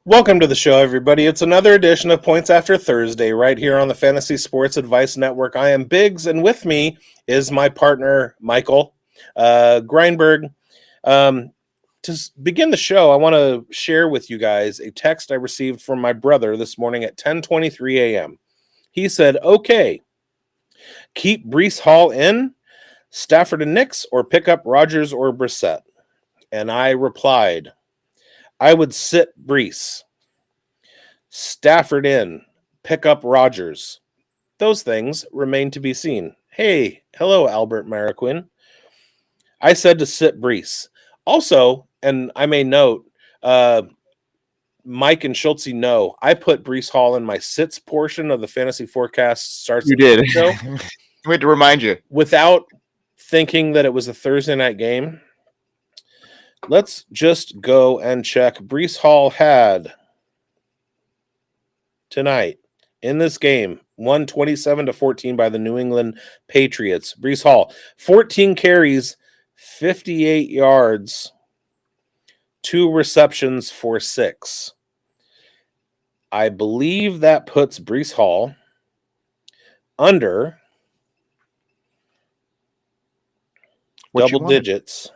Welcome to the show, everybody. It's another edition of Points After Thursday right here on the Fantasy Sports Advice Network. I am Biggs, and with me is my partner, Michael Greinberg. To begin the show, I want to share with you guys a text I received from my brother this morning at 10:23 a.m. He said, okay, keep Breece Hall in, Stafford and Nix, or pick up Rodgers or Brissett. And I replied, I would sit Breece, Stafford in, pick up Rodgers. Those things remain to be seen. Hey, hello, Albert Mariquin. I said to sit Breece. Also, and I may note, Mike and Schultze know I put Breece Hall in my sits portion of the fantasy forecast starts. You did. Wait to remind you. Without thinking that it was a Thursday night game. Let's just go and check. Breece Hall had tonight in this game, won 27-14 by the New England Patriots. Breece Hall, 14 carries, 58 yards, 2 receptions for 6. I believe that puts Breece Hall under double digits.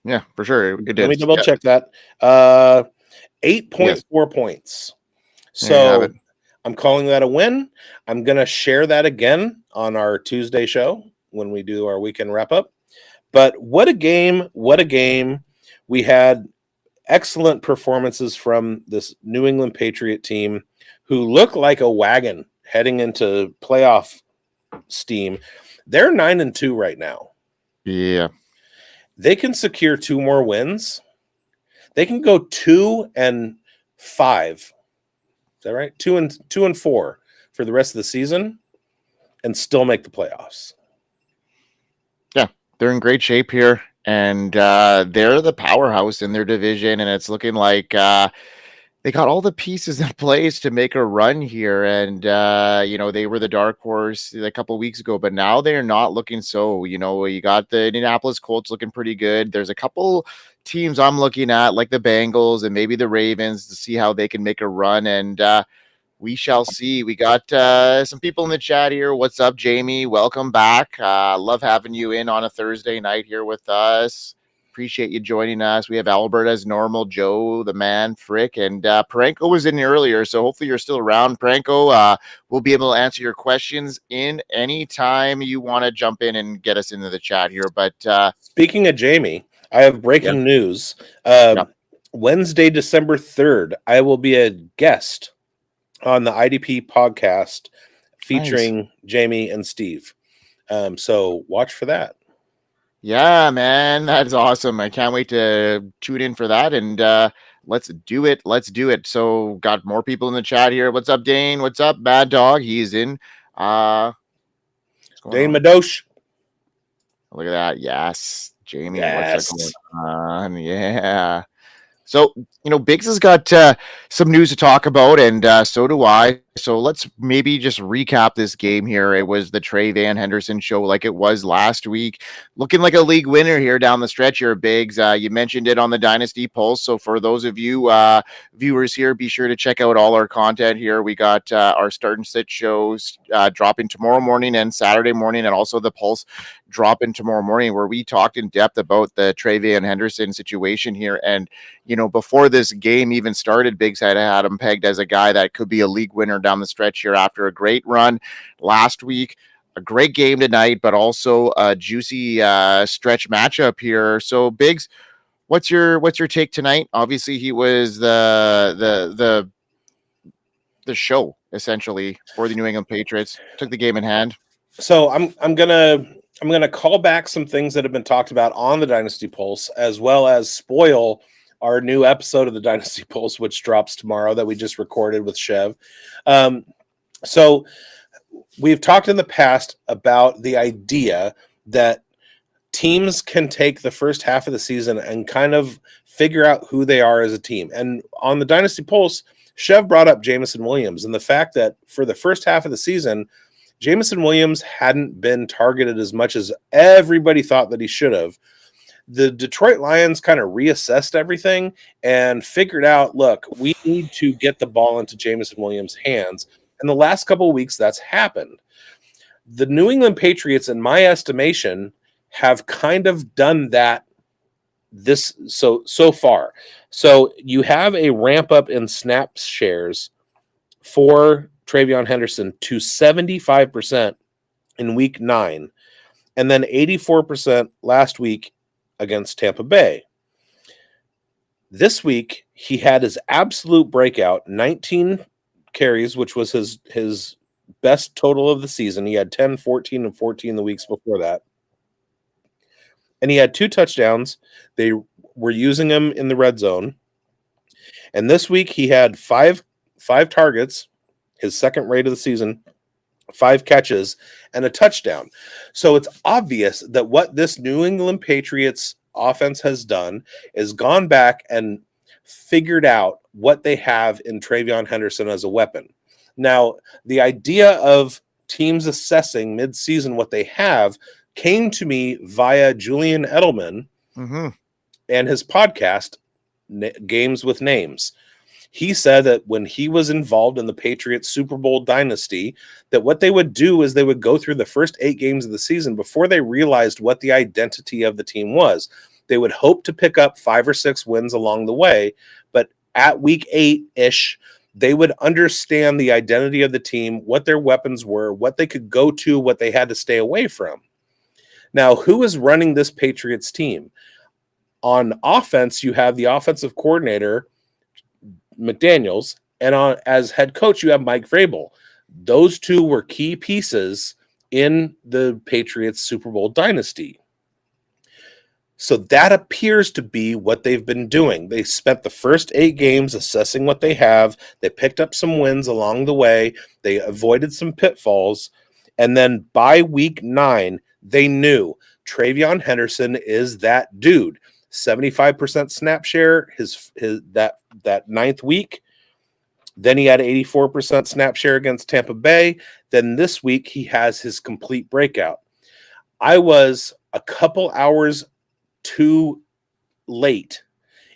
Yeah, for sure. It Let me double check that. 8.4 points. So I'm calling that a win. I'm going to share that again on our Tuesday show when we do our weekend wrap-up. But what a game, what a game. We had excellent performances from this New England Patriot team who look like a wagon heading into playoff steam. They're 9-2 right now. Yeah. They can secure 2 more wins. They can go 2-5. Is that right? 2-4 for the rest of the season and still make the playoffs. Yeah, they're in great shape here, and they're the powerhouse in their division, and it's looking like they got all the pieces in place to make a run here. And they were the dark horse a couple of weeks ago, but now they're not looking so. You got the Indianapolis Colts looking pretty good. There's a couple teams I'm looking at, like the Bengals and maybe the Ravens, to see how they can make a run. And we shall see. We got some people in the chat here. What's up, Jamie? Welcome back. Love having you in on a Thursday night here with us. Appreciate you joining us. We have Albert as normal, Joe, the man, Frick, and Parenko was in earlier, so hopefully you're still around. Parenko, we'll be able to answer your questions in any time you want to jump in and get us into the chat here. But speaking of Jamie, I have breaking news. Wednesday, December 3rd, I will be a guest on the IDP podcast featuring Jamie and Steve. So watch for that. Yeah, man, that's awesome. I can't wait to tune in for that. And let's do it. So got more people in the chat here. What's up, Dane? What's up, Bad Dog? He's in. Dane Madosh. Look at that. Yes. Jamie, yes. What's going on? Yeah. So, Biggs has got some news to talk about, and so do I. So let's maybe just recap this game here. It was the Trey Van Henderson show like it was last week. Looking like a league winner here down the stretch here, Biggs. You mentioned it on the Dynasty Pulse. So for those of you viewers here, be sure to check out all our content here. We got our start and sit shows dropping tomorrow morning and Saturday morning, and also the Pulse dropping tomorrow morning, where we talked in depth about the Trey Van Henderson situation here. And before this game even started, Biggs had him pegged as a guy that could be a league winner down the stretch here after a great run last week. A great game tonight, but also a juicy stretch matchup here. So, Biggs, what's your take tonight? Obviously, he was the show essentially for the New England Patriots. Took the game in hand. So I'm gonna call back some things that have been talked about on the Dynasty Pulse, as well as spoil our new episode of the Dynasty Pulse, which drops tomorrow, that we just recorded with Chev. So we've talked in the past about the idea that teams can take the first half of the season and kind of figure out who they are as a team. And on the Dynasty Pulse, Chev brought up Jameson Williams and the fact that for the first half of the season, Jameson Williams hadn't been targeted as much as everybody thought that he should have. the Detroit Lions kind of reassessed everything and figured out, look, we need to get the ball into Jameson Williams' hands. And the last couple of weeks, that's happened. The New England Patriots, in my estimation, have kind of done that so far. So you have a ramp up in snap shares for TreVeyon Henderson to 75% in week 9, and then 84% last week against Tampa Bay. This week, he had his absolute breakout, 19 carries, which was his best total of the season. He had 10, 14, and 14 the weeks before that. And he had 2 touchdowns. They were using him in the red zone. And this week, he had five targets, his second rate of the season, 5 catches, and a touchdown. So it's obvious that what this New England Patriots offense has done is gone back and figured out what they have in TreVeyon Henderson as a weapon. Now, the idea of teams assessing midseason what they have came to me via Julian Edelman and his podcast, Games with Names. He said that when he was involved in the Patriots Super Bowl dynasty, that what they would do is they would go through the first 8 games of the season before they realized what the identity of the team was. They would hope to pick up 5 or 6 wins along the way, but at week 8-ish, they would understand the identity of the team, what their weapons were, what they could go to, what they had to stay away from. Now, who is running this Patriots team? On offense, you have the offensive coordinator, McDaniels, and as head coach, you have Mike Vrabel. Those two were key pieces in the Patriots Super Bowl dynasty. So that appears to be what they've been doing. They spent the first 8 games assessing what they have. They picked up some wins along the way. They avoided some pitfalls. And then by week 9, they knew TreVeyon Henderson is that dude. 75% snap share that 9th week. Then he had 84% snap share against Tampa Bay. Then this week he has his complete breakout. I was a couple hours too late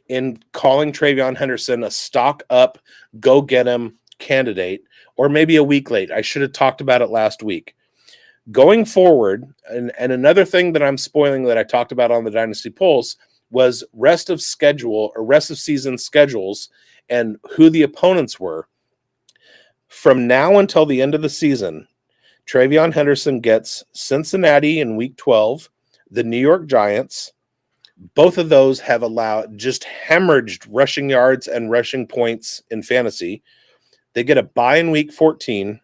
in calling TreVeyon Henderson a stock up, go get him candidate, or maybe a week late. I should have talked about it last week. Going forward, and another thing that I'm spoiling that I talked about on the Dynasty Pulse was rest of season schedules and who the opponents were. From now until the end of the season, TreVeyon Henderson gets Cincinnati in week 12, the New York Giants. Both of those have just hemorrhaged rushing yards and rushing points in fantasy. They get a bye in week 14.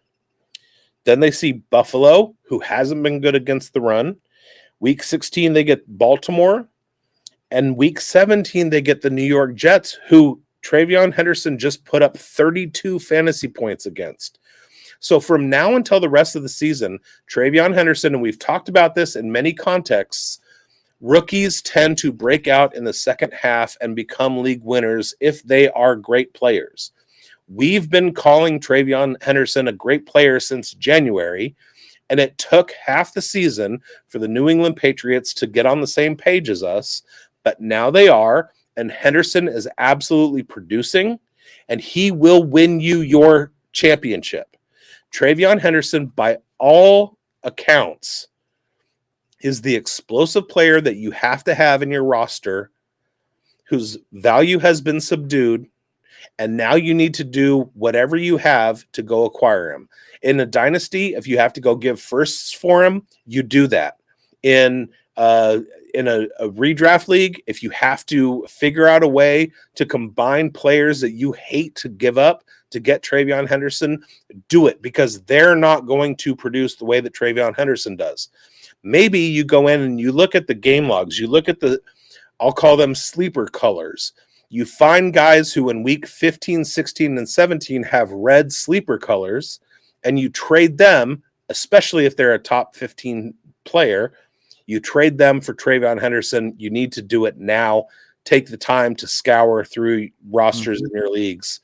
Then they see Buffalo, who hasn't been good against the run. Week 16, they get Baltimore. And week 17, they get the New York Jets, who TreVeyon Henderson just put up 32 fantasy points against. So from now until the rest of the season, TreVeyon Henderson, and we've talked about this in many contexts, rookies tend to break out in the second half and become league winners if they are great players. We've been calling TreVeyon Henderson a great player since January, and it took half the season for the New England Patriots to get on the same page as us. But now they are, and Henderson is absolutely producing, and he will win you your championship. TreVeyon Henderson, by all accounts, is the explosive player that you have to have in your roster, whose value has been subdued, and now you need to do whatever you have to go acquire him. In a dynasty, if you have to go give firsts for him, you do that. In a redraft league, if you have to figure out a way to combine players that you hate to give up to get TreVeyon Henderson, do it, because they're not going to produce the way that TreVeyon Henderson does. Maybe you go in and you look at the game logs, you look at I'll call them sleeper colors. You find guys who in week 15, 16, and 17 have red sleeper colors, and you trade them, especially if they're a top 15 player. You trade them for TreVeyon Henderson. You need to do it now. Take the time to scour through rosters in your leagues.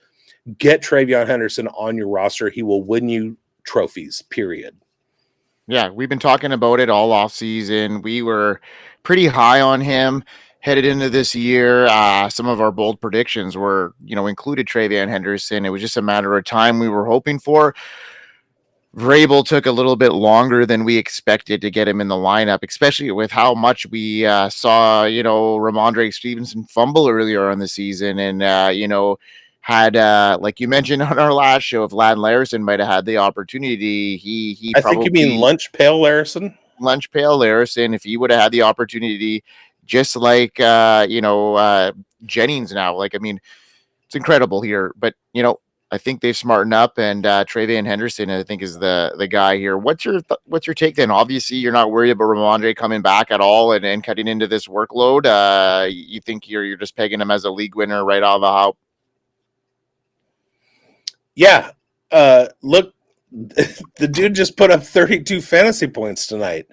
Get TreVeyon Henderson on your roster. He will win you trophies, period. Yeah, we've been talking about it all off season. We were pretty high on him headed into this year. Some of our bold predictions were, included Travion Henderson. It was just a matter of time we were hoping for. Vrabel took a little bit longer than we expected to get him in the lineup, especially with how much we saw, Ramondre Stevenson fumble earlier on the season. And, had, like you mentioned on our last show, if Ladd Larson might have had the opportunity, he I think you mean probably lunch pail Larson. lunch pail Larson, if he would have had the opportunity, just like, Jennings now. Like, I mean, it's incredible here, but I think they've smartened up, and Travion Henderson, I think, is the guy here. What's your take then? Obviously, you're not worried about Ramondre coming back at all and cutting into this workload. You think you're just pegging him as a league winner right out of the hop? Yeah. Look, the dude just put up 32 fantasy points tonight.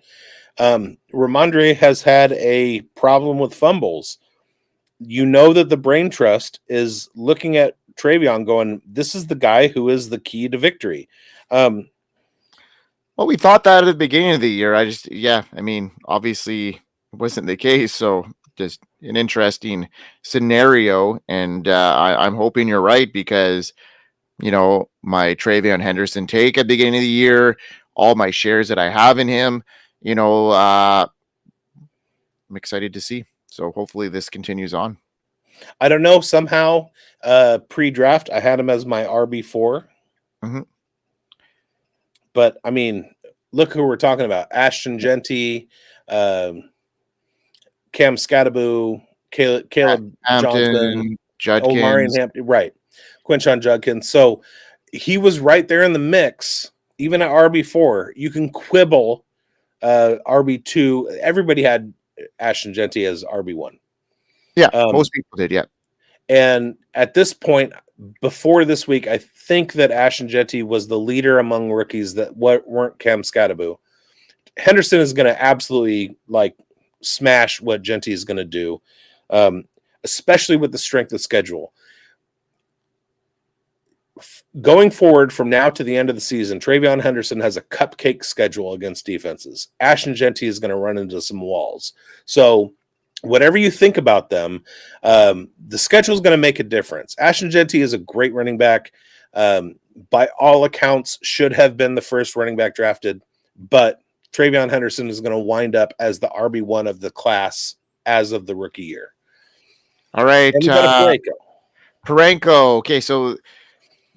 Ramondre has had a problem with fumbles. You know that the brain trust is looking at Travion going, this is the guy who is the key to victory. Well, we thought that at the beginning of the year. Obviously it wasn't the case. So just an interesting scenario. And I'm hoping you're right because, my Travion Henderson take at the beginning of the year, all my shares that I have in him, I'm excited to see. So hopefully this continues on. I don't know. Somehow, pre-draft, I had him as my RB4. Mm-hmm. But, I mean, look who we're talking about. Ashton Genty, Cam Scattaboo, Caleb Johnson, Judkins. Omarion Hampton, right. Quinshon Judkins. So he was right there in the mix, even at RB4. You can quibble RB2. Everybody had Ashton Genty as RB1. Yeah, most people did, yeah. And at this point, before this week, I think that Ashton Genty was the leader among rookies that weren't Cam Scattaboo. Henderson is going to absolutely smash what Genty is going to do, especially with the strength of schedule. Going forward from now to the end of the season, Travion Henderson has a cupcake schedule against defenses. Ashton Genty is going to run into some walls. So whatever you think about them, the schedule is going to make a difference. Ashton Genty is a great running back. By all accounts, should have been the first running back drafted, but Travion Henderson is going to wind up as the RB1 of the class as of the rookie year. All right. And we got Parenko. Okay, so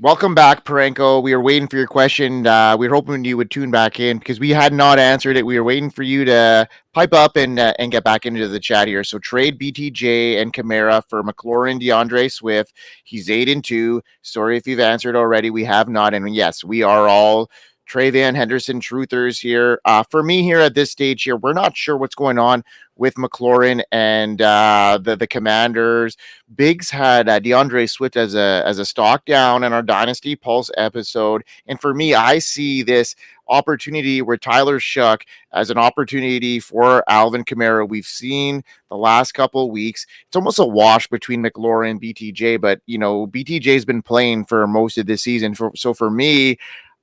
welcome back, Parenko. We were waiting for your question. We were hoping you would tune back in because we had not answered it. We were waiting for you to pipe up and get back into the chat here. So trade BTJ and Kamara for McLaurin, DeAndre Swift. He's 8-2. Sorry if you've answered already. We have not. And yes, we are all Travion Henderson truthers here. For me here at this stage here, we're not sure what's going on with McLaurin and the Commanders. Biggs had DeAndre Swift as a stock down in our Dynasty Pulse episode. And for me, I see this opportunity where Tyler Shuck as an opportunity for Alvin Kamara. We've seen the last couple of weeks. It's almost a wash between McLaurin and BTJ, but BTJ's been playing for most of this season. So for me,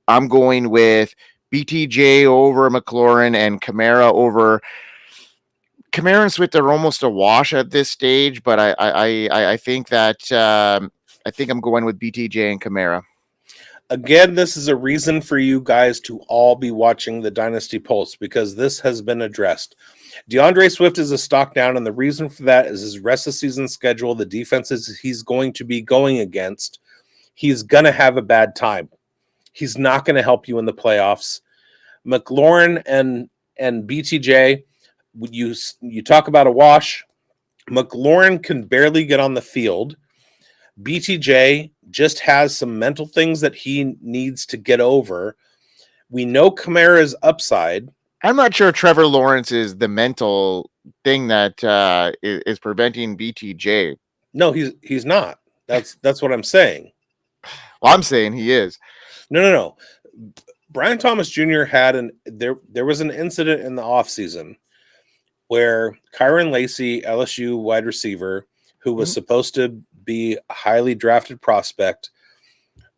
I'm going with BTJ over McLaurin and Kamara over. Kamara and Swift are almost a wash at this stage, but I think that I think I'm going with BTJ and Kamara. Again, this is a reason for you guys to all be watching the Dynasty Pulse because this has been addressed. DeAndre Swift is a stock down, and the reason for that is his rest of season schedule, the defenses he's going to be going against. He's going to have a bad time. He's not going to help you in the playoffs. McLaurin and BTJ, you talk about a wash. McLaurin can barely get on the field. BTJ just has some mental things that he needs to get over. We know Kamara's upside. I'm not sure Trevor Lawrence is the mental thing that is preventing BTJ. No, he's not. That's what I'm saying. Well, I'm saying he is. No. Brian Thomas Jr. there was an incident in the offseason where Kyron Lacey, LSU wide receiver, who was supposed to be a highly drafted prospect,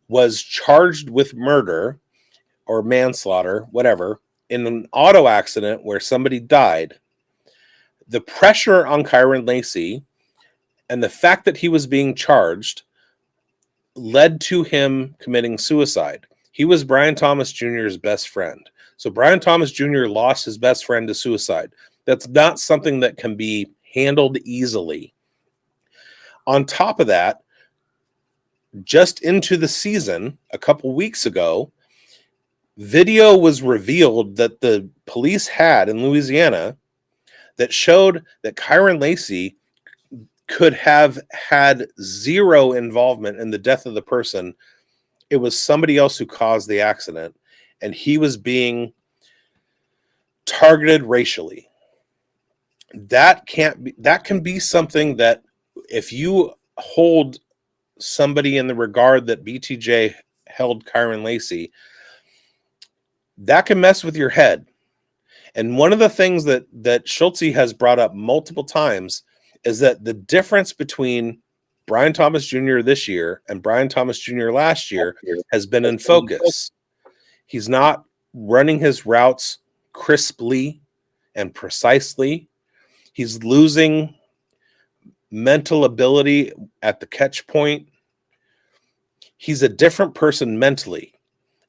was charged with murder or manslaughter, whatever, in an auto accident where somebody died, the pressure on Kyron Lacey and the fact that he was being charged led to him committing suicide. He was Brian Thomas Jr.'s best friend. So Brian Thomas Jr. lost his best friend to suicide. That's not something that can be handled easily. On top of that, just into the season, a couple weeks ago, video was revealed that the police had in Louisiana that showed that Kyron Lacey could have had zero involvement in the death of the person. It was somebody else who caused the accident, and he was being targeted racially. That can be something that if you hold somebody in the regard that BTJ held Kyron Lacey, that can mess with your head. And one of the things that Schultze has brought up multiple times is that the difference between Brian Thomas Jr. this year and Brian Thomas Jr. last year has been in focus. He's not running his routes crisply and precisely. He's losing mental ability at the catch point. He's a different person mentally.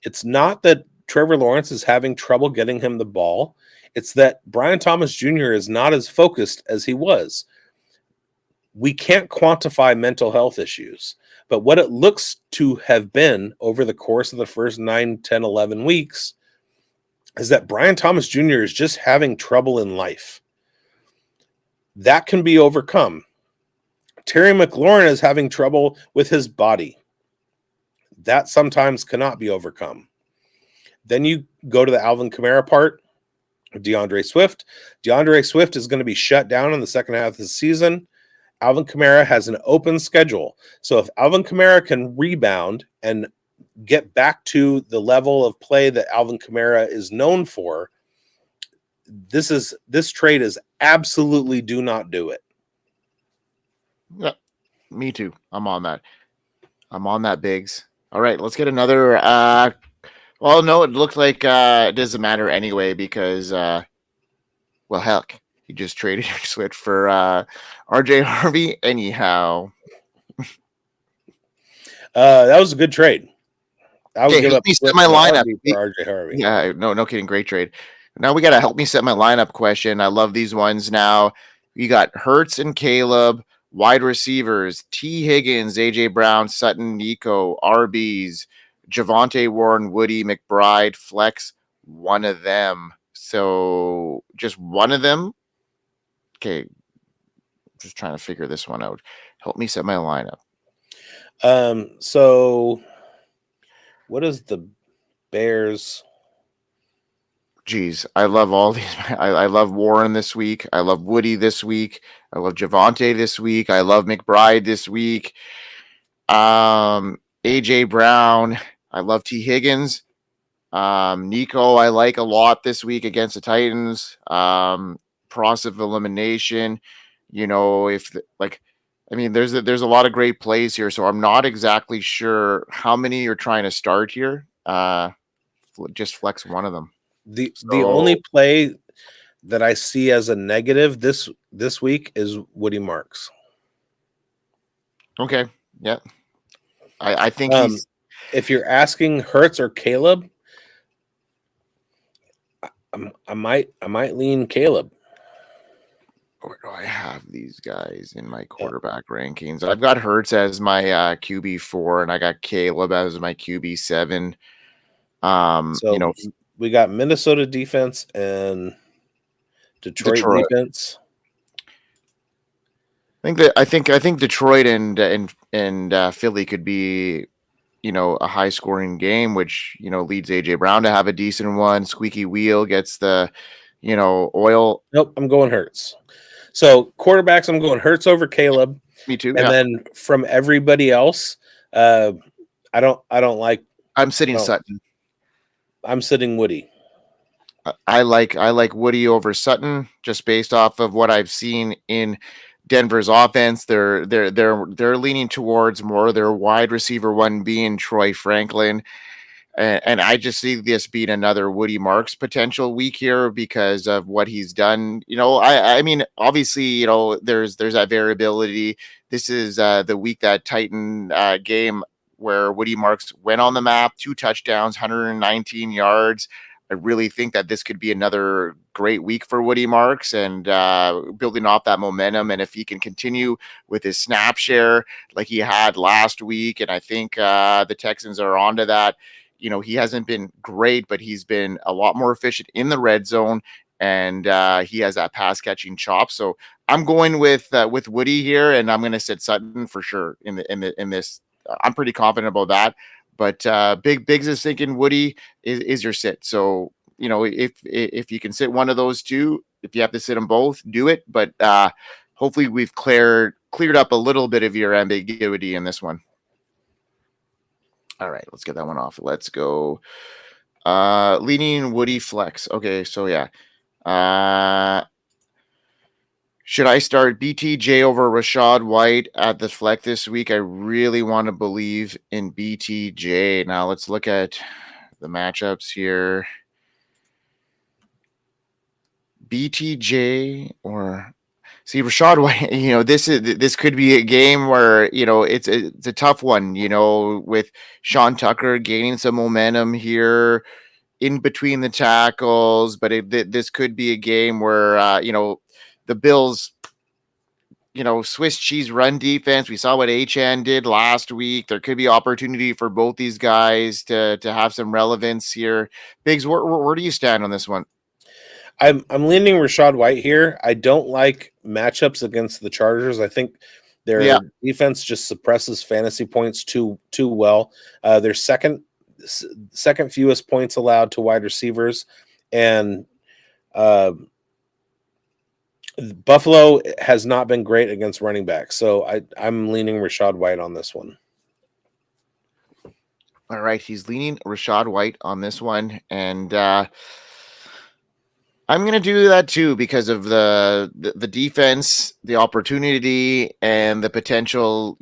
It's not that Trevor Lawrence is having trouble getting him the ball. It's that Brian Thomas Jr. is not as focused as he was. We can't quantify mental health issues, but what it looks to have been over the course of the first 9, 10, 11 weeks is that Brian Thomas Jr. is just having trouble in life. That can be overcome. Terry McLaurin is having trouble with his body. That sometimes cannot be overcome. Then you go to the Alvin Kamara part of DeAndre Swift. DeAndre Swift is going to be shut down in the second half of the season. Alvin Kamara has an open schedule. So if Alvin Kamara can rebound and get back to the level of play that Alvin Kamara is known for, this trade is absolutely do not do it. Yeah, me too. I'm on that, Biggs. All right, let's get another. Well, no, it looked like it doesn't matter anyway because, well, heck, he just traded Swift for RJ Harvey. Anyhow, that was a good trade. I would give up my lineup for RJ Harvey. Yeah, no kidding, great trade. Now we got to help me set my lineup question. I love these ones. Now you got Hurts and Caleb. Wide receivers, T. Higgins, A.J. Brown, Sutton, Nico, RBs, Javonte Warren, Woody, McBride, flex, one of them. So just one of them? Okay, just trying to figure this one out. Help me set my lineup. So what is the Bears? Geez, I love all these. I love Warren this week. I love Woody this week. I love Javonte this week. I love McBride this week. AJ Brown. I love T. Higgins. Nico, I like a lot this week against the Titans. Process of elimination. You know, there's a lot of great plays here, so I'm not exactly sure how many you're trying to start here. Just flex one of them. The only play that I see as a negative this week is Woody Marks. Okay. Yeah. I think if you're asking Hurts or Caleb, I might lean Caleb. Where do I have these guys in my quarterback rankings? I've got Hurts as my QB4 and I got Caleb as my QB7. We got Minnesota defense and Detroit defense. I think Detroit and Philly could be, a high scoring game, which leads AJ Brown to have a decent one. Squeaky wheel gets the, oil. Nope, I'm going Hurts. So quarterbacks, I'm going Hurts over Caleb. Me too. And then from everybody else, I don't like. I'm sitting Sutton. I'm sitting Woody. I like Woody over Sutton just based off of what I've seen in Denver's offense. They're leaning towards more their wide receiver one being Troy Franklin. And I just see this being another Woody Marks potential week here because of what he's done. I mean, obviously, there's that variability. This is the week that Titan game where Woody Marks went on the map, 2 touchdowns, 119 yards. I really think that this could be another great week for Woody Marks and building off that momentum. And if he can continue with his snap share like he had last week, and I think the Texans are onto that. He hasn't been great, but he's been a lot more efficient in the red zone, and he has that pass catching chop. So I'm going with Woody here, and I'm going to sit Sutton for sure in this. I'm pretty confident about that. But Biggs is thinking Woody is your sit. So if you can sit one of those two, if you have to sit them both, do it. But hopefully we've cleared up a little bit of your ambiguity in this one. All right, let's get that one off. Let's go. Leaning Woody flex. Okay, so yeah. Should I start BTJ over Rachaad White at the flex this week? I really want to believe in BTJ. Now let's look at the matchups here. BTJ or see Rachaad White, this could be a game where, it's a tough one, with Sean Tucker gaining some momentum here in between the tackles, but this could be a game where, the Bills, Swiss cheese run defense. We saw what Achan did last week. There could be opportunity for both these guys to have some relevance here. Biggs, where do you stand on this one? I'm leaning Rachaad White here. I don't like matchups against the Chargers. I think their defense just suppresses fantasy points too well. Their second fewest points allowed to wide receivers, and Buffalo has not been great against running backs. So I'm leaning Rachaad White on this one. All right, he's leaning Rachaad White on this one, and I'm going to do that too because of the defense, the opportunity, and the potential,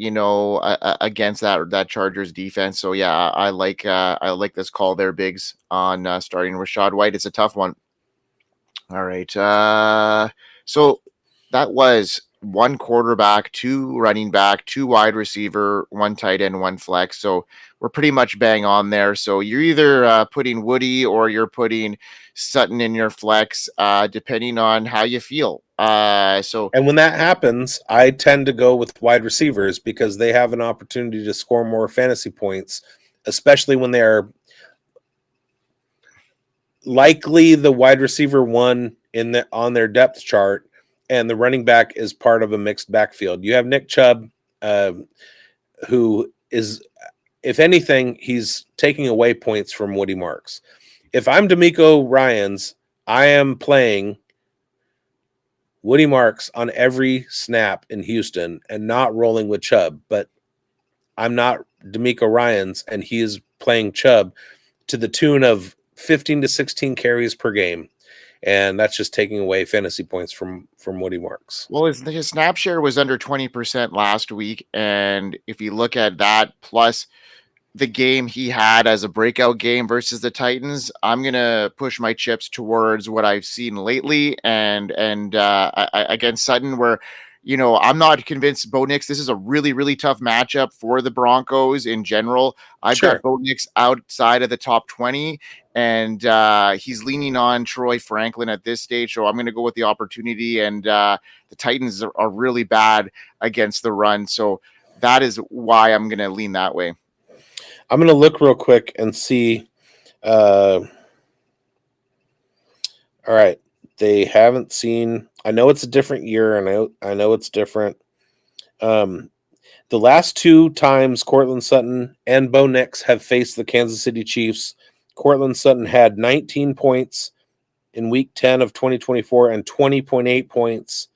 against that Chargers defense. So yeah, I like this call there, Biggs, on starting Rachaad White. It's a tough one. All right, so that was 1 quarterback, 2 running back, 2 wide receiver, 1 tight end, 1 flex. So we're pretty much bang on there. So you're either putting Woody or you're putting Sutton in your flex, depending on how you feel. And when that happens, I tend to go with wide receivers because they have an opportunity to score more fantasy points, especially when they are likely the wide receiver 1 on their depth chart, and the running back is part of a mixed backfield. You have Nick Chubb, who is, if anything, he's taking away points from Woody Marks. If I'm D'Amico Ryans, I am playing Woody Marks on every snap in Houston and not rolling with Chubb. But I'm not D'Amico Ryans, and he is playing Chubb to the tune of 15 to 16 carries per game. And that's just taking away fantasy points from Woody Marks. Well, his snap share was under 20% last week. And if you look at that plus the game he had as a breakout game versus the Titans, I'm going to push my chips towards what I've seen lately and against Sutton, where, I'm not convinced Bo Nix. This is a really, really tough matchup for the Broncos in general. I've got Bo Nix outside of the top 20, and he's leaning on Troy Franklin at this stage. So I'm going to go with the opportunity, and the Titans are really bad against the run. So that is why I'm going to lean that way. I'm going to look real quick and see. All right. They haven't seen. I know it's a different year, and I know it's different. The last 2 times Courtland Sutton and Bo Nix have faced the Kansas City Chiefs, Courtland Sutton had 19 points in Week 10 of 2024 and 20.8 points.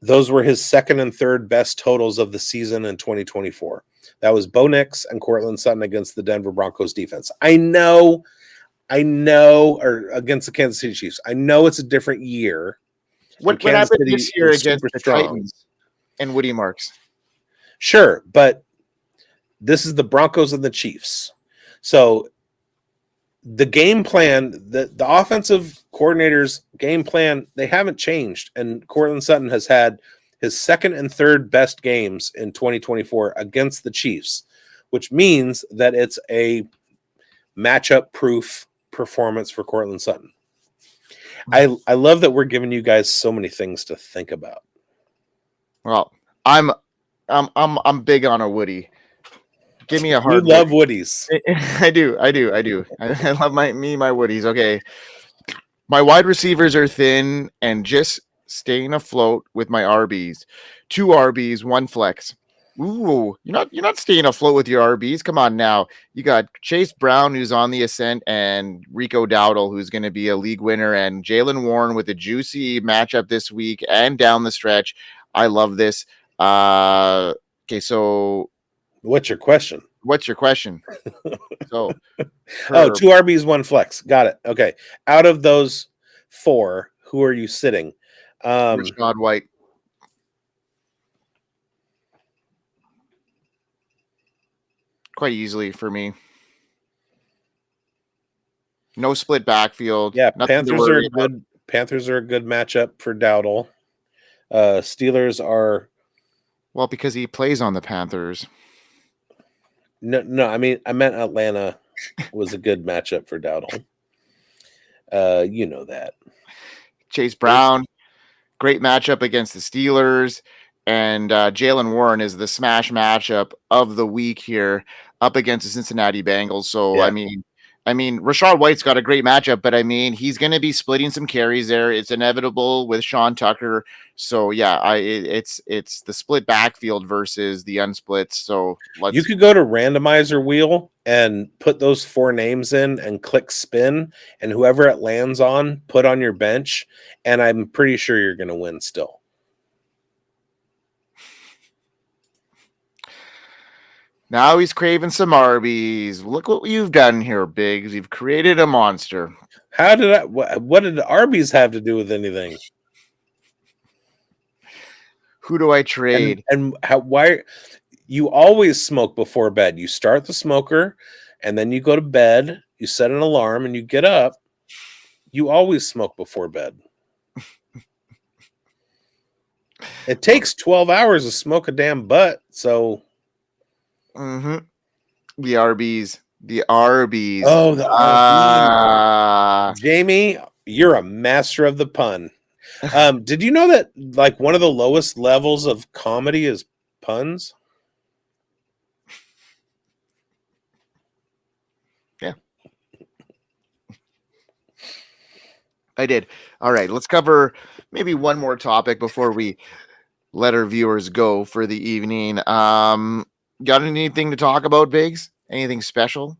Those were his second and third best totals of the season in 2024. That was Bo Nix and Courtland Sutton against the Denver Broncos defense. I know, or against the Kansas City Chiefs. I know it's a different year. What happened this year against the Titans and Woody Marks? Sure, but this is the Broncos and the Chiefs. So the game plan, the offensive coordinator's game plan, they haven't changed. And Courtland Sutton has had his second and third best games in 2024 against the Chiefs, which means that it's a matchup-proof performance for Courtland Sutton. I love that we're giving you guys so many things to think about. Well, I'm big on a Woody. Give me a hard. You love Woodies. I do. I love my Woodies. Okay. My wide receivers are thin and just staying afloat with my RBs. 2 RBs, 1 flex. Ooh, you're not staying afloat with your RBs. Come on now. You got Chase Brown, who's on the ascent, and Rico Dowdle, who's going to be a league winner, and Jalen Warren with a juicy matchup this week and down the stretch. I love this. Okay, so what's your question? So, 2 RBs, 1 flex. Got it. Okay. Out of those 4, who are you sitting? Rashad White. Quite easily for me. No split backfield. Yeah, Panthers are good. Panthers are a good matchup for Dowdle. Steelers are because he plays on the Panthers. No, I meant Atlanta was a good matchup for Dowdle. You know that. Chase Brown, great matchup against the Steelers, and Jalen Warren is the smash matchup of the week here up against the Cincinnati Bengals. So, yeah. I mean, Rashad White's got a great matchup, but he's going to be splitting some carries there. It's inevitable with Sean Tucker. So yeah, it's the split backfield versus the unsplit. So you could go to randomizer wheel and put those 4 names in and click spin, and whoever it lands on, put on your bench, and I'm pretty sure you're going to win still. Now he's craving some Arby's. Look what you've done here, Biggs. You've created a monster. How did what did the Arby's have to do with anything? Who do I trade? And why you always smoke before bed? You start the smoker, and then you go to bed. You set an alarm, and you get up. You always smoke before bed. It takes 12 hours to smoke a damn butt, so. Mm-hmm. The Arby's. Oh, the Arby's. Jamie, you're a master of the pun. Did you know that like one of the lowest levels of comedy is puns? Yeah. I did. All right, let's cover maybe one more topic before we let our viewers go for the evening. Got anything to talk about, Biggs? Anything special?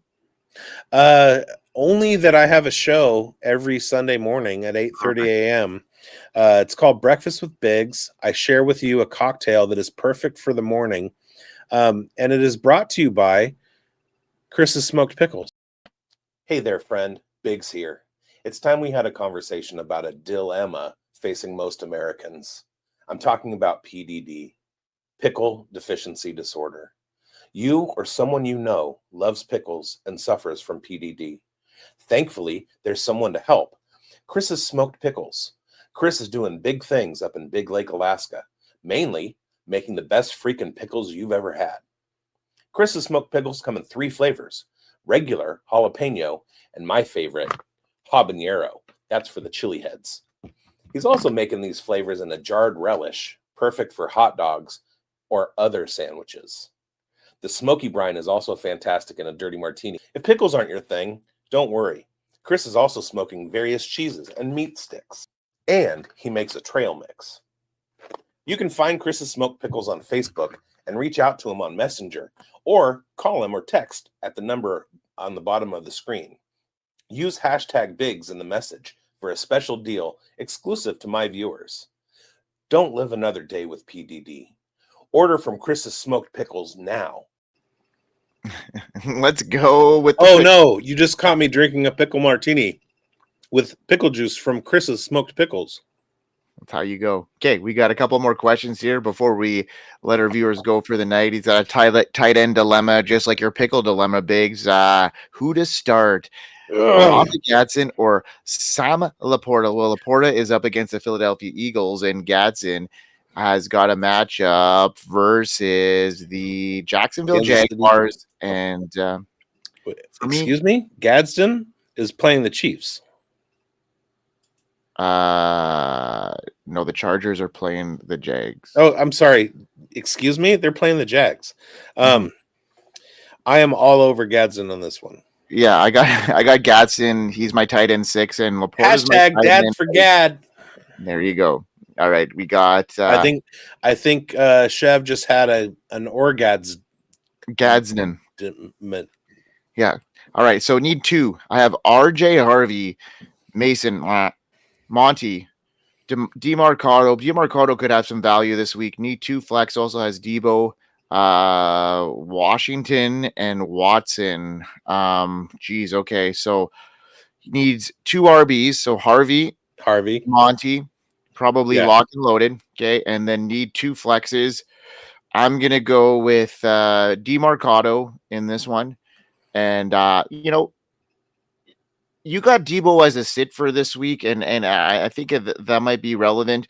Only that I have a show every Sunday morning at 8:30 a.m. It's called Breakfast with Biggs. I share with you a cocktail that is perfect for the morning. And it is brought to you by Chris's Smoked Pickles. Hey there, friend. Biggs here. It's time we had a conversation about a dilemma facing most Americans. I'm talking about PDD, pickle deficiency disorder. You or someone you know loves pickles and suffers from PDD. Thankfully, there's someone to help. Chris's Smoked Pickles. Chris is doing big things up in Big Lake, Alaska, mainly making the best freaking pickles you've ever had. Chris's Smoked Pickles come in 3 flavors, regular, jalapeno, and my favorite, habanero. That's for the chili heads. He's also making these flavors in a jarred relish, perfect for hot dogs or other sandwiches. The smoky brine is also fantastic in a dirty martini. If pickles aren't your thing, don't worry. Chris is also smoking various cheeses and meat sticks. And he makes a trail mix. You can find Chris's Smoked Pickles on Facebook and reach out to him on Messenger, or call him or text at the number on the bottom of the screen. Use hashtag Biggs in the message for a special deal exclusive to my viewers. Don't live another day with PDD. Order from Chris's Smoked Pickles now. Let's go with no, you just caught me drinking a pickle martini with pickle juice from Chris's Smoked Pickles. That's how you go. Okay, we got a couple more questions here before we let our viewers go for the night. He's got a tight end dilemma, just like your pickle dilemma, Biggs. Who to start? Robert Gatson or Sam Laporta? Well, Laporta is up against the Philadelphia Eagles, and Gatson has got a matchup versus the Jacksonville Kansas City. Jaguars. And Excuse me? Gadsden is playing the Chiefs. no, the Chargers are playing the Jags. Oh, I'm sorry. Excuse me? They're playing the Jags. I am all over Gadsden on this one. Yeah, I got Gatson. He's my tight end 6, and Laporta's Hashtag my Dad for Gad. There you go. All right, we got. I think Chev just had an orgads. Gadsden. Yeah. All right. So need 2. I have RJ Harvey, Mason, Monty, DeMarcado. DeMarcado could have some value this week. Need 2 flex. Also has Debo, Washington, and Watson. Geez. Okay. So he needs 2 RBs. So Harvey, Monty, probably locked and loaded. Okay. And then need 2 flexes. I'm going to go with DeMarcado in this one. And, you got Debo as a sit for this week, and I think that might be relevant.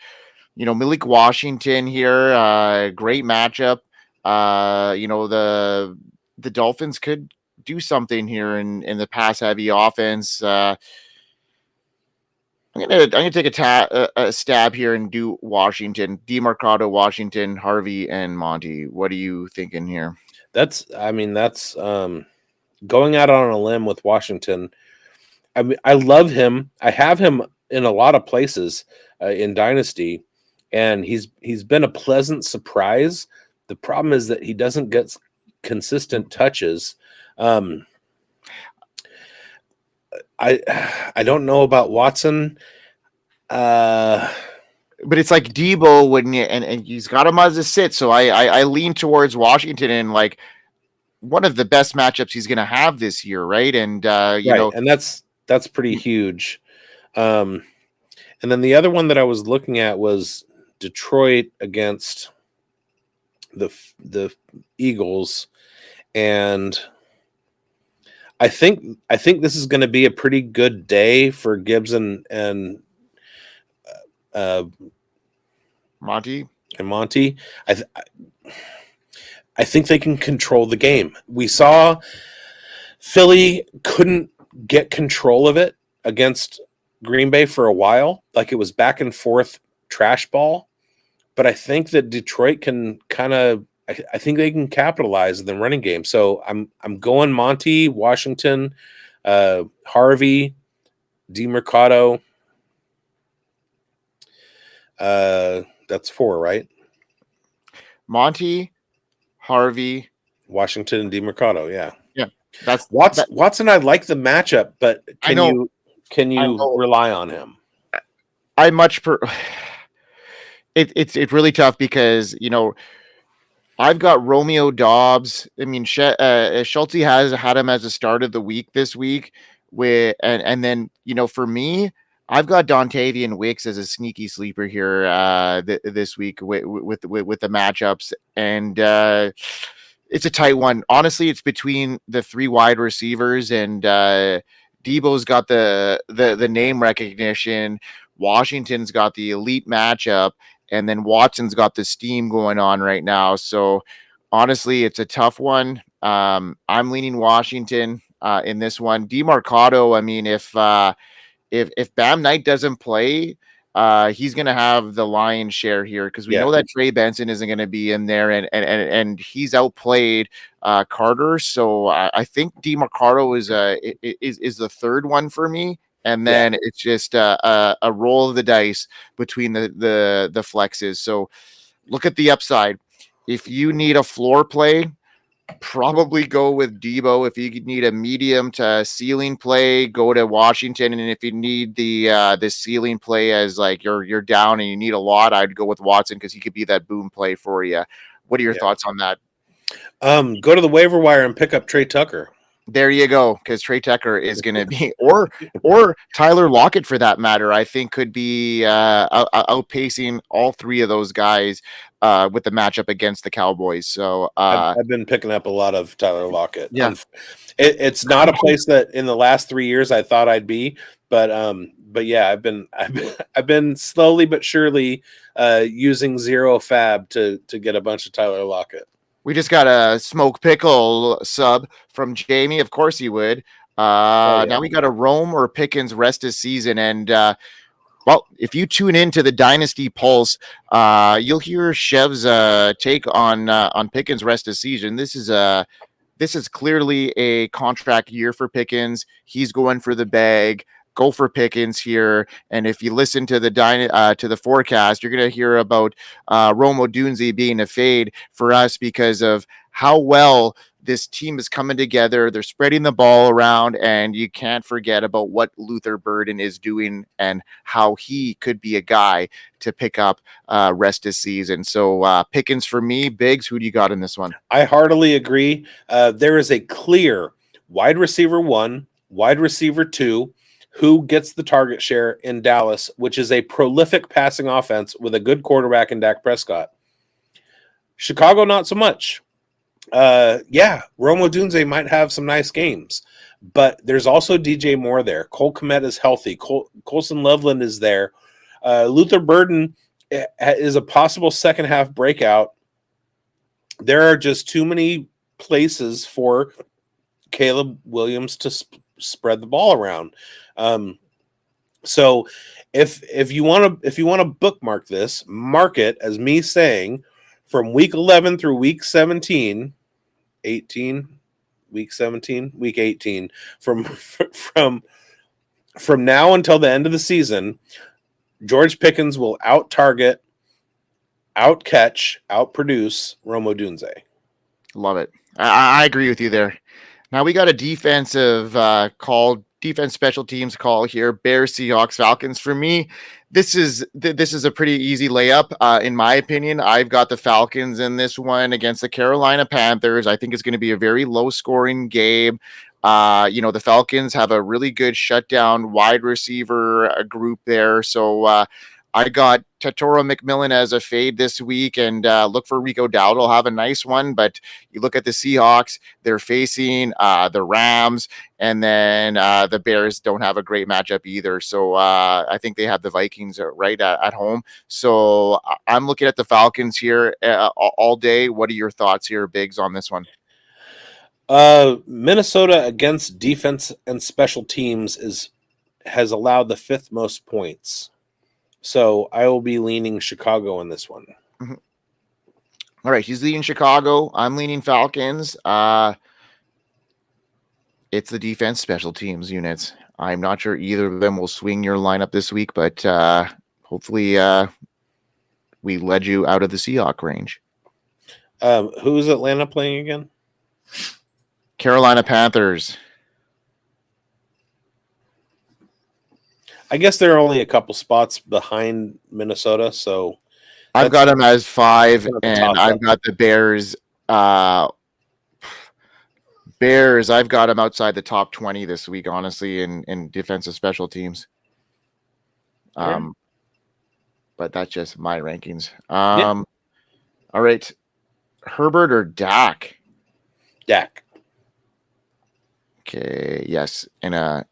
Malik Washington here, great matchup. The Dolphins could do something here in the pass heavy offense. I'm gonna take a stab here and do Washington, DeMarcado, Washington, Harvey, and Monty. What are you thinking here? That's going out on a limb with Washington. I mean, I love him. I have him in a lot of places in Dynasty, and he's been a pleasant surprise. The problem is that he doesn't get consistent touches. I don't know about Watson. But it's like Debo wouldn't, and he's got him as a sit. So I lean towards Washington and like one of the best matchups he's going to have this year, right? And and that's pretty huge. And then the other one that I was looking at was Detroit against the Eagles, and I think this is going to be a pretty good day for Gibbs and Monty. I think they can control the game. We saw Philly couldn't get control of it against Green Bay for a while. Like, it was back and forth trash ball. But I think that Detroit can I think they can capitalize in the running game. So I'm going Monty, Washington, Harvey, DeMarcado. That's 4, right? Monty, Harvey, Washington, and DeMarcado. Yeah. That's Watson. I like the matchup, but can you rely on him? It's really tough because I've got Romeo Dobbs. I mean, Schulte has had him as a start of the week this week, and then for me, I've got Dontavian Wicks as a sneaky sleeper here this week with the matchups, and it's a tight one. Honestly, it's between the 3 wide receivers, and Debo's got the name recognition. Washington's got the elite matchup, and then Watson's got the steam going on right now. So honestly, it's a tough one. I'm leaning Washington in this one. DeMarcado, I mean, if Bam Knight doesn't play, he's going to have the lion's share here because we know that Trey Benson isn't going to be in there, and he's outplayed Carter. So I think DeMarcado is the third one for me. And then it's just a roll of the dice between the flexes. So look at the upside. If you need a floor play, probably go with Debo. If you need a medium to ceiling play, go to Washington. And if you need the ceiling play as like you're down and you need a lot, I'd go with Watson because he could be that boom play for you. What are your thoughts on that? Go to the waiver wire and pick up Trey Tucker. There you go, because Trey Tucker is going to be, or Tyler Lockett for that matter, I think could be outpacing all three of those guys with the matchup against the Cowboys. So I've been picking up a lot of Tyler Lockett. yeah, It's not a place that in the last 3 years I thought I'd be, but yeah, I've been slowly but surely using Zero Fab to get a bunch of Tyler Lockett. we just got a smoke pickle sub from Jamie. Of course he would. Yeah. Now we got a Rome or Pickens rest of season. And well, if you tune into the Dynasty Pulse, you'll hear Chev's take on Pickens rest of season. This is clearly a contract year for Pickens. He's going for the bag. Go for Pickens here. And if you listen to the forecast, you're going to hear about Rome Odunze being a fade for us because of how well this team is coming together. They're spreading the ball around, and you can't forget about what Luther Burden is doing and how he could be a guy to pick up rest of season. So Pickens for me. Biggs, who do you got in this one? I heartily agree. There is a clear wide receiver 1, wide receiver 2, who gets the target share in Dallas, which is a prolific passing offense with a good quarterback in Dak Prescott. Chicago, not so much. Yeah, Rome Odunze might have some nice games, but there's also DJ Moore there. Cole Kmet is healthy. Colson Loveland is there. Luther Burden is a possible second half breakout. There are just too many places for Caleb Williams to spread the ball around. So if you want to bookmark this, mark it as me saying from week 11 through week 17, 18, week 17, week 18, from now until the end of the season, George Pickens will out-target, out-catch, out-produce Rome Odunze. Love it. I agree with you there. Now we got a defensive defense special teams call here. Bears, Seahawks, Falcons. For me, this is a pretty easy layup. In my opinion, I've got the Falcons in this one against the Carolina Panthers. I think it's going to be a very low scoring game. The Falcons have a really good shutdown wide receiver group there. So I got Tetoro McMillan as a fade this week, and look for Rico Dowdle. He'll have a nice one, but you look at the Seahawks, they're facing the Rams, and then the Bears don't have a great matchup either. So I think they have the Vikings right at home. So I'm looking at the Falcons here all day. What are your thoughts here, Biggs, on this one? Minnesota against defense and special teams has allowed the 5th most points. So I will be leaning Chicago in this one. Mm-hmm. All right, he's leaning Chicago. I'm leaning Falcons. It's the defense special teams units. I'm not sure either of them will swing your lineup this week, but hopefully we led you out of the Seahawk range. Who is Atlanta playing again? Carolina Panthers. I guess they're only a couple spots behind Minnesota, so I've got them as 5, and I've got the Bears. I've got them outside the top 20 this week, honestly, in defensive special teams. But that's just my rankings. All right, Herbert or Dak? Dak. Okay, yes, and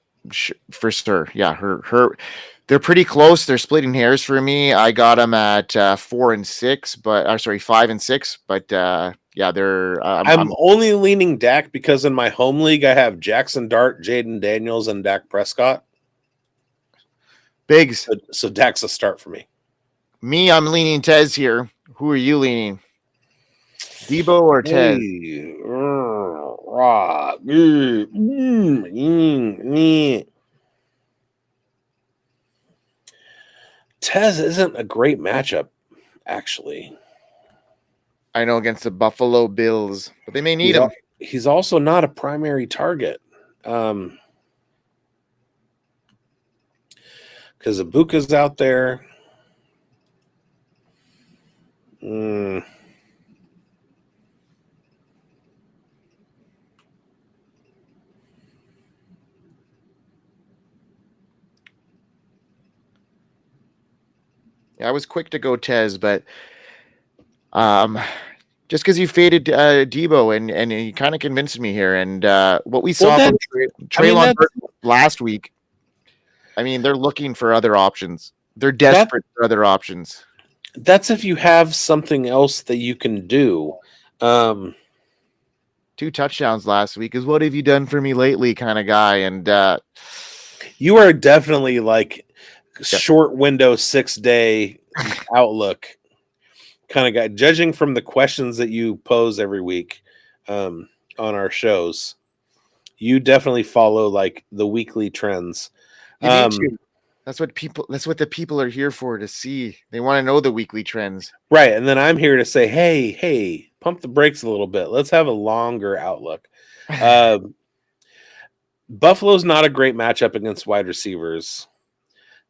for sure, yeah. Her, they're pretty close. They're splitting hairs for me. I got them at 4 and 6, but 5 and 6. But yeah, they're. I'm only leaning Dak because in my home league I have Jackson Dart, Jaden Daniels, and Dak Prescott. Biggs. So Dak's a start for me. Me, I'm leaning Tez here. Who are you leaning? Debo or Tez? Tez isn't a great matchup, actually. I know, against the Buffalo Bills, but they may need him. He's also not a primary target. Because Ibuka's out there. I was quick to go Tez, but just because you faded Debo and he kind of convinced me here. And what we saw from Treylon Burton last week, I mean, they're looking for other options. They're desperate for other options. That's if you have something else that you can do. 2 touchdowns last week is what have you done for me lately kind of guy. And you are definitely like short window 6-day outlook kind of guy, judging from the questions that you pose every week on our shows. You definitely follow like the weekly trends. You need to. That's what the people are here for, to see. They want to know the weekly trends. Right. And then I'm here to say, hey, pump the brakes a little bit. Let's have a longer outlook. Buffalo's not a great matchup against wide receivers.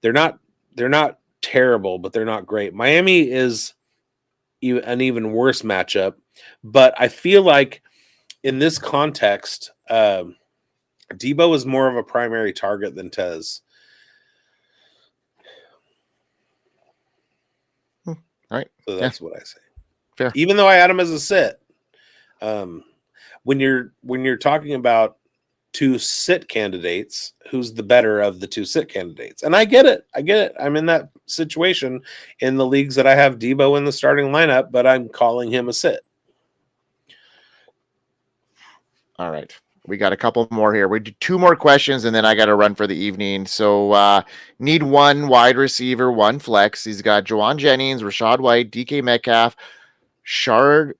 They're not terrible, but they're not great. Miami is an even worse matchup, but I feel like in this context, Debo is more of a primary target than Tez. All right. So that's what I say. Fair. Even though I had him as a sit. When you're talking about 2 sit candidates, who's the better of the 2 sit candidates? And I get it. I'm in that situation in the leagues that I have Debo in the starting lineup, but I'm calling him a sit. All right. We got a couple more here. We do 2 more questions, and then I got to run for the evening. So need 1 wide receiver, 1 flex. He's got Juwan Jennings, Rashad White, DK Metcalf, Charbonnet,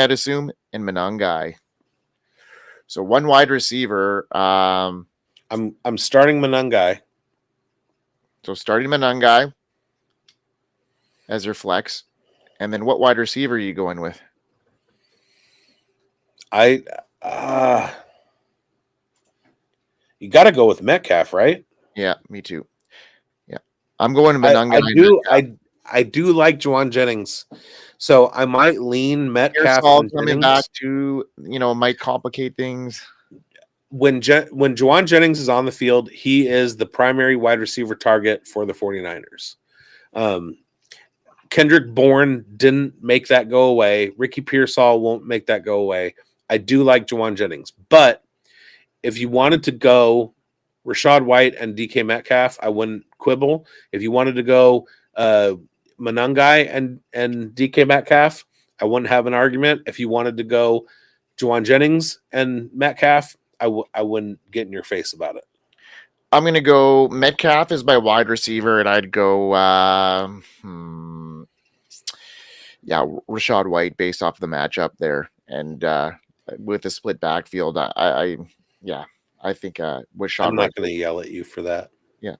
I'd assume, and Monangai. So 1 wide receiver. I'm starting Monangai. So starting Monangai as your flex. And then what wide receiver are you going with? You got to go with Metcalf, right? Yeah, me too. Yeah, I'm going to Monangai. I do like Juwan Jennings, so I might lean Metcalf on coming back to might complicate things. When Juwan Jennings is on the field, he is the primary wide receiver target for the 49ers. Kendrick Bourne didn't make that go away. Ricky Pearsall won't make that go away. I do like Juwan Jennings, but if you wanted to go Rashad White and DK Metcalf, I wouldn't quibble. If you wanted to go Monangai and DK Metcalf, I wouldn't have an argument. If you wanted to go Juwan Jennings and Metcalf, I wouldn't get in your face about it. I'm going to go Metcalf is my wide receiver, and I'd go Rashad White based off the matchup there. And with the split backfield, I think Rashad I'm not going to yell at you for that. Yeah.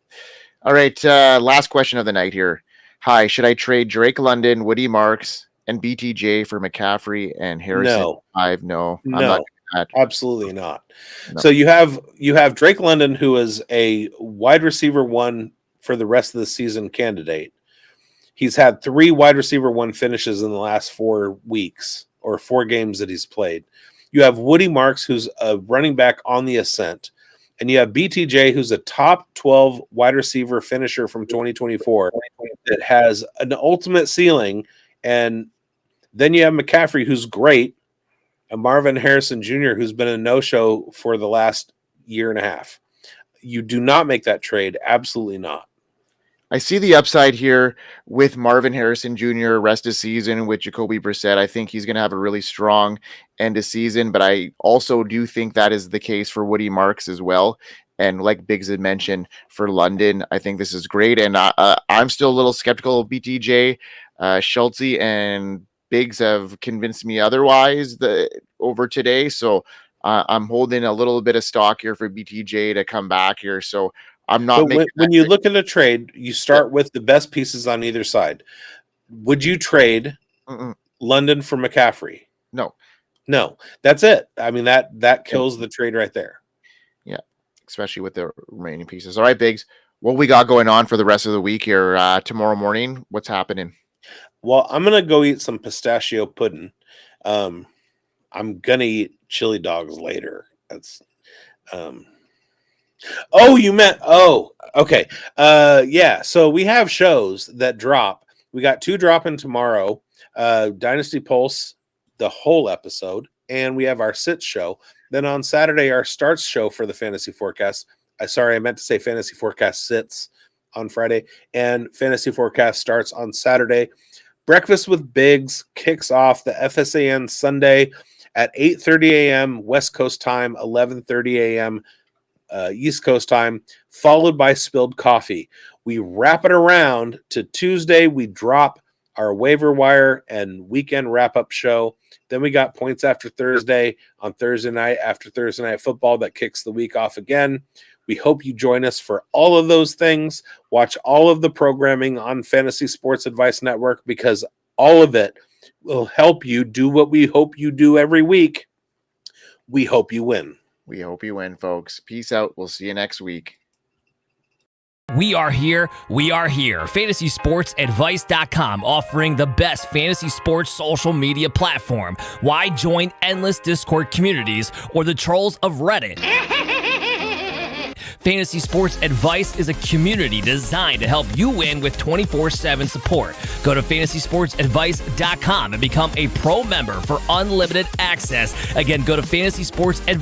All right. Last question of the night here. Hi, should I trade Drake London, Woody Marks, and BTJ for McCaffrey and Harrison? No. I'm not. Absolutely not. No. So you have Drake London, who is a wide receiver 1 for the rest of the season candidate. He's had 3 wide receiver 1 finishes in the last 4 weeks or 4 games that he's played. You have Woody Marks, who's a running back on the ascent. And you have BTJ, who's a top 12 wide receiver finisher from 2024 that has an ultimate ceiling. And then you have McCaffrey, who's great, and Marvin Harrison Jr., who's been a no-show for the last year and a half. You do not make that trade. Absolutely not. I see the upside here with Marvin Harrison Jr. rest of season with Jacoby Brissett. I think he's going to have a really strong end of season, but I also do think that is the case for Woody Marks as well. And like Biggs had mentioned, for London, I think this is great. And I'm still a little skeptical of BTJ. Schultz and Biggs have convinced me otherwise over today. So I'm holding a little bit of stock here for BTJ to come back here. So I'm not making when you look at a trade, you start with the best pieces on either side. Would you trade London for McCaffrey? No, that's it. I mean, that kills the trade right there. Yeah, especially with the remaining pieces. All right, Biggs, what we got going on for the rest of the week here? Tomorrow morning, what's happening? Well, I'm gonna go eat some pistachio pudding. I'm gonna eat chili dogs later. That's Oh, you meant, okay. Yeah, so we have shows that drop. We got 2 dropping tomorrow. Dynasty Pulse, the whole episode, and we have our sits show. Then on Saturday, our starts show for the fantasy forecast. I meant to say fantasy forecast sits on Friday, and fantasy forecast starts on Saturday. Breakfast with Biggs kicks off the FSAN Sunday at 8:30 a.m. West Coast time, 11:30 a.m. East Coast time, followed by Spilled Coffee. We wrap it around to Tuesday. We drop our waiver wire and weekend wrap-up show. Then we got Points After Thursday on Thursday night after Thursday Night Football that kicks the week off again. We hope you join us for all of those things. Watch all of the programming on Fantasy Sports Advice Network because all of it will help you do what we hope you do every week. We hope you win. We hope you win, folks. Peace out. We'll see you next week. We are here. We are here. FantasySportsAdvice.com, offering the best fantasy sports social media platform. Why join endless Discord communities or the trolls of Reddit? Fantasy Sports Advice is a community designed to help you win with 24/7 support. Go to FantasySportsAdvice.com and become a pro member for unlimited access. Again, go to FantasySportsAdvice.com.